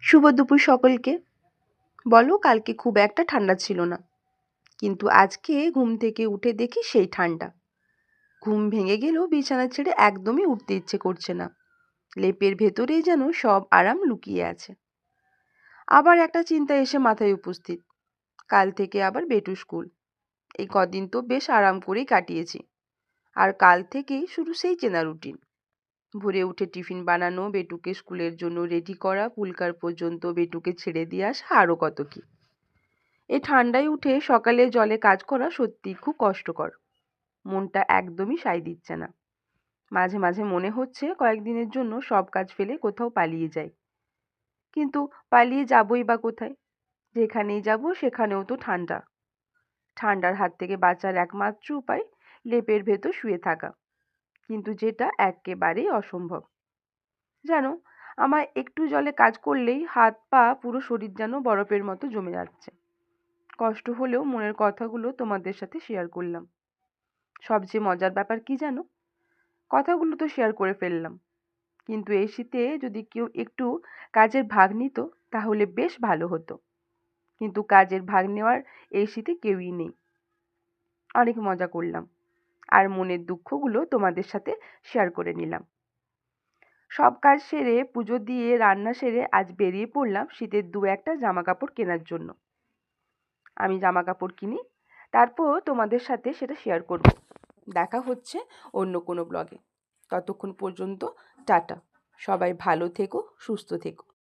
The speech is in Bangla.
শুভ দুপুর সকলকে। বলো, কালকে খুব একটা ঠান্ডা ছিল না, কিন্তু আজকে ঘুম থেকে উঠে দেখি সেই ঠান্ডা। ঘুম ভেঙে গেলেও বিছানা ছেড়ে একদমই উঠতে ইচ্ছে করছে না। লেপের ভেতরেই যেন সব আরাম লুকিয়ে আছে। আবার একটা চিন্তা এসে মাথায় উপস্থিত। কাল থেকে আবার বেটু স্কুল। এই কদিন তো বেশ আরাম করেই কাটিয়েছি, আর কাল থেকেই শুরু সেই চেনা রুটিন। ভোরে উঠে টিফিন বানানো, বেটুকে স্কুলের জন্য রেডি করা, পুলকার পর্যন্ত বেটুকে ছেড়ে দিয়ে আসা, আরও কত কি। এই ঠান্ডায় উঠে সকালে জলে কাজ করা সত্যিই খুব কষ্টকর। মনটা একদমই সায় দিচ্ছে না। মাঝে মাঝে মনে হচ্ছে কয়েকদিনের জন্য সব কাজ ফেলে কোথাও পালিয়ে যাই। কিন্তু পালিয়ে যাবই বা কোথায়? যেখানেই যাব সেখানেও তো ঠান্ডা। ঠান্ডার হাত থেকে বাঁচার একমাত্র উপায় লেপের ভেতর শুয়ে থাকা, কিন্তু যেটা একেবারেই অসম্ভব। জানো, আমার একটু জলে কাজ করলেই হাত পা পুরো শরীর যেন বরফের মতো জমে যাচ্ছে। কষ্ট হলেও মনের কথাগুলো তোমাদের সাথে শেয়ার করলাম। সবচেয়ে মজার ব্যাপার কি জানো? কথাগুলো তো শেয়ার করে ফেললাম, কিন্তু এই শীতে যদি কেউ একটু কাজের ভাগ নিত তাহলে বেশ ভালো হতো। কিন্তু কাজের ভাগ নেওয়ার এই শীতে কেউই নেই। অনেক মজা করলাম, আর মনের দুঃখগুলো তোমাদের সাথে শেয়ার করে নিলাম। সব কাজ সেরে, পুজো দিয়ে, রান্না সেরে আজ বেরিয়ে পড়লাম শীতের দু একটা জামা কাপড় কেনার জন্য। আমি জামা কাপড় কিনি, তারপর তোমাদের সাথে সেটা শেয়ার করব। দেখা হচ্ছে অন্য কোনো ব্লগে। ততক্ষণ পর্যন্ত টাটা। সবাই ভালো থেকো, সুস্থ থেকো।